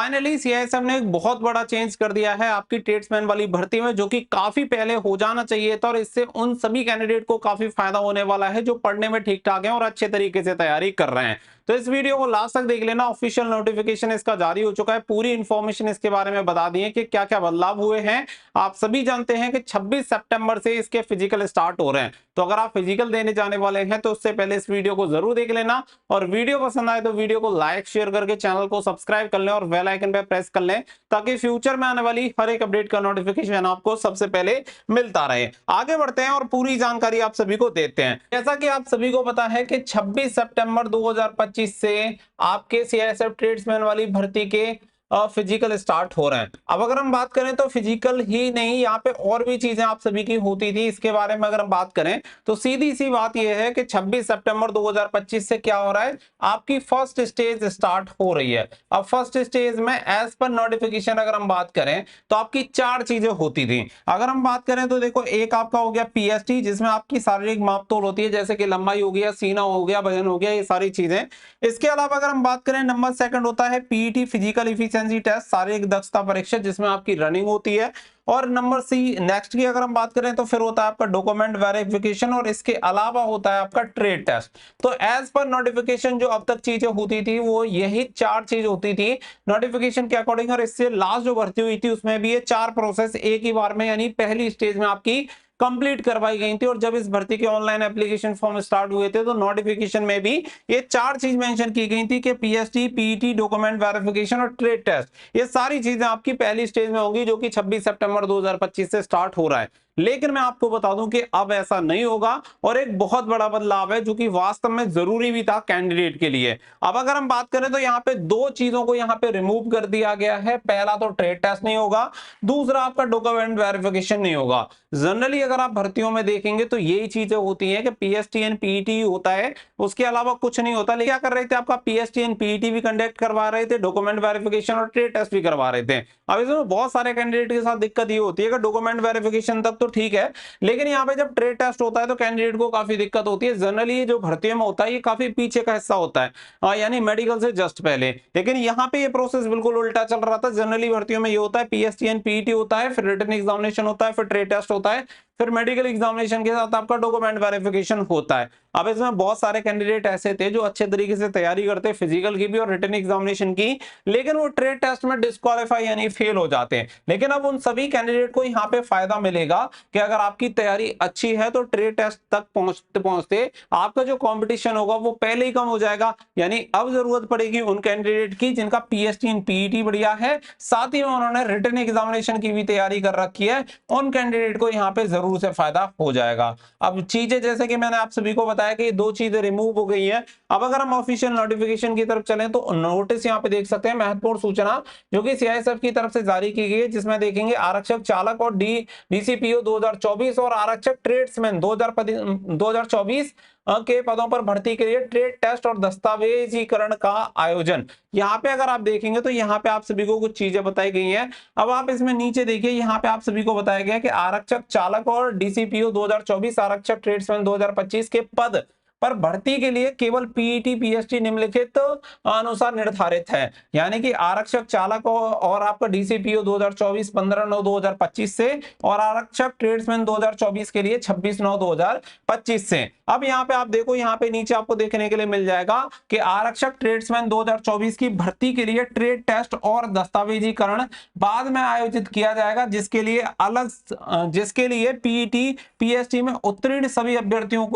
Finally CISF ने एक बहुत बड़ा चेंज कर दिया है आपकी ट्रेड्समैन वाली भर्ती में, जो कि काफी पहले हो जाना चाहिए था, और इससे उन सभी कैंडिडेट को काफी फायदा होने वाला है जो पढ़ने में ठीक ठाक हैं और अच्छे तरीके से तैयारी कर रहे हैं। तो इस वीडियो को लास्ट तक देख लेना, ऑफिशियल नोटिफिकेशन इसका जारी हो चुका है, पूरी इंफॉर्मेशन इसके बारे में बता दी है कि क्या क्या बदलाव हुए हैं। आप सभी जानते हैं कि 26 सितंबर से इसके फिजिकल स्टार्ट हो रहे हैं, तो अगर आप फिजिकल देने जाने वाले हैं तो उससे पहले इस वीडियो को जरूर देख लेना, और वीडियो पसंद आए तो वीडियो को लाइक शेयर करके चैनल को सब्सक्राइब कर लें और बेल आइकन पे प्रेस कर लें, ताकि फ्यूचर में आने वाली हर एक अपडेट का नोटिफिकेशन आपको सबसे पहले मिलता रहे। आगे बढ़ते हैं और पूरी जानकारी आप सभी को देते हैं। जैसा कि आप सभी को पता है कि 26 सितंबर 2025 से आपके सीआईएसएफ ट्रेड्समैन वाली भर्ती के फिजिकल स्टार्ट हो रहे हैं। अब अगर हम बात करें तो फिजिकल ही नहीं, यहाँ पे और भी चीजें आप सभी की होती थी, इसके बारे में अगर हम बात करें तो सीधी सी बात यह है कि 26 सितंबर 2025 से क्या हो रहा है, आपकी फर्स्ट स्टेज स्टार्ट हो रही है। अब फर्स्ट स्टेज में एज पर नोटिफिकेशन अगर हम बात करें तो आपकी 4 चीजें होती थी। अगर हम बात करें तो देखो, एक आपका हो गया पीएसटी, जिसमें आपकी शारीरिक मापतोल होती है, जैसे कि लंबाई हो गया, सीना हो गया, वजन हो गया, ये सारी चीजें। इसके अलावा अगर हम बात करें, नंबर सेकंड होता है पीईटी, फिजिकल इफिशिएंसी टेस्ट, शारीरिक दक्षता परीक्षा, जिसमें आपकी रनिंग होती है। और नंबर सी नेक्स्ट की अगर हम बात करें तो फिर होता है आपका डॉक्यूमेंट वेरिफिकेशन, और इसके अलावा होता है आपका ट्रेड टेस्ट। तो एज पर नोटिफिकेशन जो अब तक चीजें होती थी वो यही 4 चीज होती थी नोटिफिकेशन के अकॉर्डिंग, और इससे लास्ट जो भर्ती हुई थी उसमें भी ये 4 प्रोसेस एक ही बार में, यानी पहली स्टेज में आपकी कंप्लीट करवाई गई थी। और जब इस भर्ती के ऑनलाइन एप्लीकेशन फॉर्म स्टार्ट हुए थे तो नोटिफिकेशन में भी ये 4 चीज मेंशन की गई थी कि पीएसटी, पीईटी, डॉक्यूमेंट वेरिफिकेशन और ट्रेड टेस्ट, ये सारी चीजें आपकी पहली स्टेज में होंगी, जो कि 26 सितंबर 2025 से स्टार्ट हो रहा है। लेकिन मैं आपको बता दूं कि अब ऐसा नहीं होगा, और एक बहुत बड़ा बदलाव है जो कि वास्तव में जरूरी भी था कैंडिडेट के लिए। अब अगर हम बात करें तो यहाँ पे 2 चीजों को यहाँ पे रिमूव कर दिया गया है। पहला तो ट्रेड टेस्ट नहीं होगा, दूसरा आपका डॉक्यूमेंट वेरिफिकेशन नहीं होगा। जनरली अगर आप भर्तियों में देखेंगे तो यही चीजें होती हैं कि पीएसटी एंड पीईटी होता है, उसके अलावा कुछ नहीं होता। लेकिन क्या कर रहे थे, आपका पीएसटी एंड पीईटी भी कंडक्ट करवा रहे थे, डॉक्यूमेंट वेरिफिकेशन और ट्रेड टेस्ट भी करवा रहे थे। अब इसमें बहुत सारे कैंडिडेट के साथ दिक्कत ये होती है कि डॉक्यूमेंट वेरिफिकेशन तक तो ठीक है, लेकिन यहाँ पे जब ट्रेड टेस्ट होता है तो कैंडिडेट को काफी दिक्कत होती है। जनरली जो भर्तियों में होता है ये काफी पीछे का हिस्सा होता है, यानी मेडिकल से जस्ट पहले। लेकिन यहाँ पे ये प्रोसेस बिल्कुल उल्टा चल रहा था। जनरली भर्तियों में ये होता है पीएसटी एंड पीईटी होता है, फिर रिटन एग्जामिनेशन होता है, फिर ट्रेड टेस्ट होता है, फिर मेडिकल एग्जामिनेशन के साथ आपका डॉक्यूमेंट वेरिफिकेशन होता है। अब इसमें बहुत सारे कैंडिडेट ऐसे थे जो अच्छे तरीके से तैयारी करते फिजिकल की भी और रिटन एग्जामिनेशन की, लेकिन वो ट्रेड टेस्ट में डिस्क्वालीफाई यानी फेल हो जाते हैं। लेकिन अब उन सभी कैंडिडेट को यहाँ पे फायदा मिलेगा कि अगर आपकी तैयारी अच्छी है तो ट्रेड टेस्ट तक पहुंचते पहुंचते आपका जो कंपटीशन होगा वो पहले ही कम हो जाएगा। यानी अब जरूरत पड़ेगी उन कैंडिडेट की जिनका पीएसटी एंड पीईटी बढ़िया है, साथ ही में उन्होंने रिटन एग्जामिनेशन की भी तैयारी कर रखी है, उन कैंडिडेट को यहाँ पे जरूर से फायदा हो जाएगा। अब चीजें जैसे कि मैंने आप सभी को बताया कि ये 2 चीजें रिमूव हो गई हैं। अब अगर हम ऑफिशियल नोटिफिकेशन की तरफ चलें तो नोटिस यहाँ पे देख सकते हैं, महत्वपूर्ण सूचना जो कि सीआईएसएफ की तरफ से जारी की गई है, जिसमें देखेंगे आरक्षक चालक और डीसीपीओ 2024 और आरक्षक ट्रेड्समैन 2024 के पदों पर भर्ती के लिए ट्रेड टेस्ट और दस्तावेजीकरण का आयोजन। यहाँ पे अगर आप देखेंगे तो यहाँ पे आप सभी को कुछ चीजें बताई गई हैं। अब आप इसमें नीचे देखिए, यहाँ पे आप सभी को बताया गया कि आरक्षक चालक और डीसीपीओ 2024, आरक्षक ट्रेड्समैन 2025 के पद पर भर्ती के लिए केवल पीईटी पीएसटी निम्नलिखित अनुसार निर्धारित है। यानी कि आरक्षक चालक और आपका डीसीपीओ 2024 15/9/2025 से, और आरक्षक ट्रेड्समैन 2024 के लिए 26/9/2025 से। अब यहाँ पे आप देखो, यहाँ पे नीचे आपको देखने के लिए मिल जाएगा कि आरक्षक ट्रेड्समैन 2024 की भर्ती के लिए ट्रेड टेस्ट और दस्तावेजीकरण बाद में आयोजित किया जाएगा, जिसके लिए पीईटी पीएसटी में उत्तीर्ण सभी अभ्यर्थियों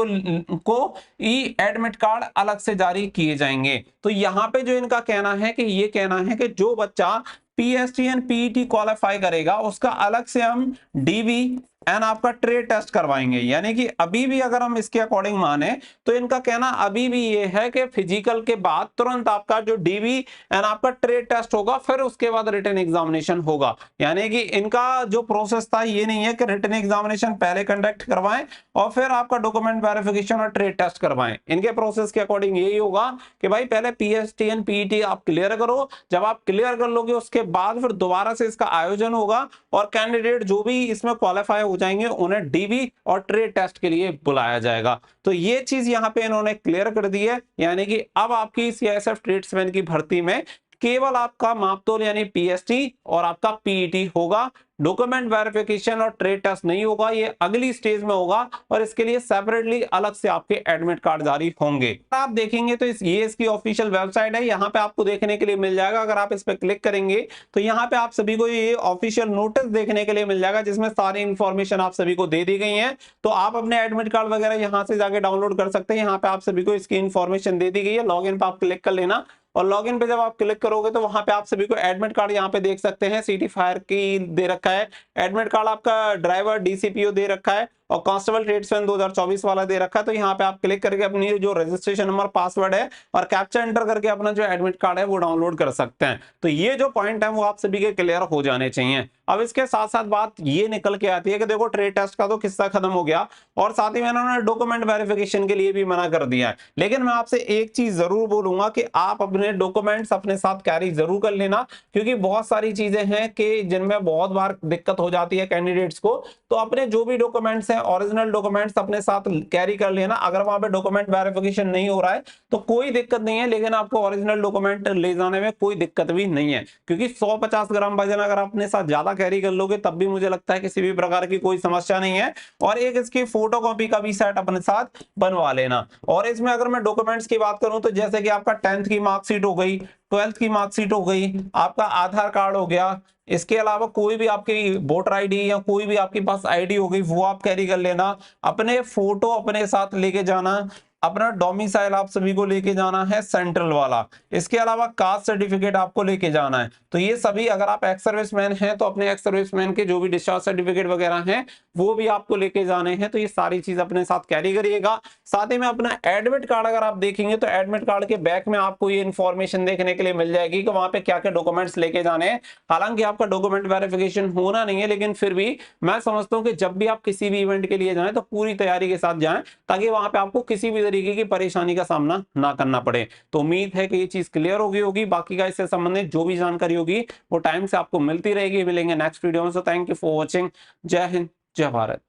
को ई एडमिट कार्ड अलग से जारी किए जाएंगे। तो यहाँ पे जो इनका कहना है कि ये कहना है कि जो बच्चा पीएसटी एंड पीईटी क्वालिफाई करेगा उसका अलग से हम डीबी एंड आपका ट्रेड टेस्ट करवाएंगे। यानी कि अभी भी अगर हम इसके अकॉर्डिंग माने तो इनका कहना अभी भी ये है कि फिजिकल के बाद तुरंत आपका जो डीबी एंड आपका ट्रेड टेस्ट होगा, फिर उसके बाद रिटन एग्जामिनेशन होगा। यानी कि इनका जो प्रोसेस था ये नहीं है कि रिटन एग्जामिनेशन पहले कंडक्ट करवाएं और फिर आपका डॉक्यूमेंट वेरिफिकेशन और ट्रेड टेस्ट करवाएं। इनके प्रोसेस के अकॉर्डिंग यही होगा कि भाई पहले पीएसटी एंड पीईटी आप क्लियर करो, जब आप क्लियर कर लोगे उसके बाद फिर दोबारा से इसका आयोजन होगा, और कैंडिडेट जो भी इसमें क्वालिफाई हो जाएंगे उन्हें डीबी और ट्रेड टेस्ट के लिए बुलाया जाएगा। तो ये चीज यहां पे इन्होंने क्लियर कर दी है। यानी कि अब आपकी सीआईएसएफ ट्रेड्समैन की भर्ती में केवल आपका मापतोल यानी पीएसटी और आपका पीईटी होगा। डॉक्यूमेंट वेरिफिकेशन और ट्रेड टेस्ट नहीं होगा, ये अगली स्टेज में होगा और इसके लिए सेपरेटली अलग से आपके एडमिट कार्ड जारी होंगे। आप देखेंगे तो ये इसकी ऑफिशियल वेबसाइट है, यहाँ पे आपको देखने के लिए मिल जाएगा। अगर आप इस पे क्लिक करेंगे तो यहाँ पे आप सभी को ये ऑफिशियल नोटिस देखने के लिए मिल जाएगा, जिसमें सारी इंफॉर्मेशन आप सभी को दे दी गई है। तो आप अपने एडमिट कार्ड वगैरह यहाँ से जाके डाउनलोड कर सकते हैं। यहाँ पे आप सभी को इसकी इंफॉर्मेशन दे दी गई है। लॉगिन पे आप क्लिक कर लेना और लॉगिन पे जब आप क्लिक करोगे तो वहां पे आप सभी को एडमिट कार्ड यहाँ पे देख सकते हैं। सिटी फायर की दे रखा है एडमिट कार्ड, आपका ड्राइवर डीसीपीओ दे रखा है और कांस्टेबल ट्रेड्समैन 2024 वाला दे रखा है। तो यहाँ पे आप क्लिक करके अपनी जो रजिस्ट्रेशन नंबर, पासवर्ड है और कैप्चा एंटर करके अपना जो एडमिट कार्ड है वो डाउनलोड कर सकते हैं। तो ये जो पॉइंट है वो आप सभी के क्लियर हो जाने चाहिए। अब इसके साथ साथ बात ये निकल के आती है कि देखो ट्रेड टेस्ट का तो किस्सा खत्म हो गया और साथ ही में इन्होंने डॉक्यूमेंट वेरिफिकेशन के लिए भी मना कर दिया है। लेकिन मैं आपसे एक चीज जरूर बोलूंगा कि आप अपने डॉक्यूमेंट्स अपने साथ कैरी जरूर कर लेना, क्योंकि बहुत सारी चीजें हैं कि जिनमें बहुत बार दिक्कत हो जाती है कैंडिडेट्स को। तो अपने जो भी डॉक्यूमेंट्स हैं, ओरिजिनल डॉक्यूमेंट्स अपने साथ कैरी कर लेना। अगर वहां पे डॉक्यूमेंट वेरिफिकेशन नहीं हो रहा है तो कोई दिक्कत नहीं है, लेकिन आपको ओरिजिनल डॉक्यूमेंट ले जाने में कोई दिक्कत भी नहीं है, क्योंकि 150 ग्राम वजन अगर अपने साथ ज्यादा कैरी कर लोगे तब भी मुझे लगता है किसी भी प्रकार की कोई समस्या नहीं है। और एक इसकी फोटो कॉपी का भी सेट अपने साथ बनवा लेना। और इसमें अगर मैं डॉक्यूमेंट्स की बात करूं तो जैसे कि आपका 10th की मार्कशीट हो गई, 12th की मार्कशीट हो गई, आपका आधार कार्ड हो गया, इसके अलावा कोई भी आपकी वोटर आईडी या कोई भी आपके पास आईडी हो गई वो आप कैरी कर लेना। अपने फोटो अपने साथ लेके जाना, अपना डोमिसाइल आप सभी को लेके जाना है सेंट्रल वाला, इसके अलावा कास्ट सर्टिफिकेट आपको लेके जाना है। तो ये सभी, अगर आप एक्स सर्विसमैन हैं तो अपने एक्स सर्विसमैन के जो भी डिस्चार्ज सर्टिफिकेट वगैरह हैं वो भी आपको लेके जाने हैं। तो ये सारी चीज अपने साथ कैरी करिएगा। साथ ही में अपना एडमिट कार्ड अगर आप देखेंगे तो एडमिट कार्ड के बैक में आपको ये इंफॉर्मेशन देखने के लिए मिल जाएगी कि वहां पे क्या क्या डॉक्यूमेंट्स लेके जाने हैं। हालांकि आपका डॉक्यूमेंट वेरिफिकेशन होना नहीं है, लेकिन फिर भी मैं समझता हूं कि जब भी आप किसी भी इवेंट के लिए जाएं तो पूरी तैयारी के साथ जाएं, ताकि वहां पे आपको किसी भी तरीके की परेशानी का सामना ना करना पड़े। तो उम्मीद है कि ये चीज क्लियर होगी। बाकी का इससे संबंधित जो भी जानकारी होगी वो टाइम से आपको मिलती रहेगी। मिलेंगे नेक्स्ट वीडियो में। So thank you for watching. जय हिंद, जय भारत।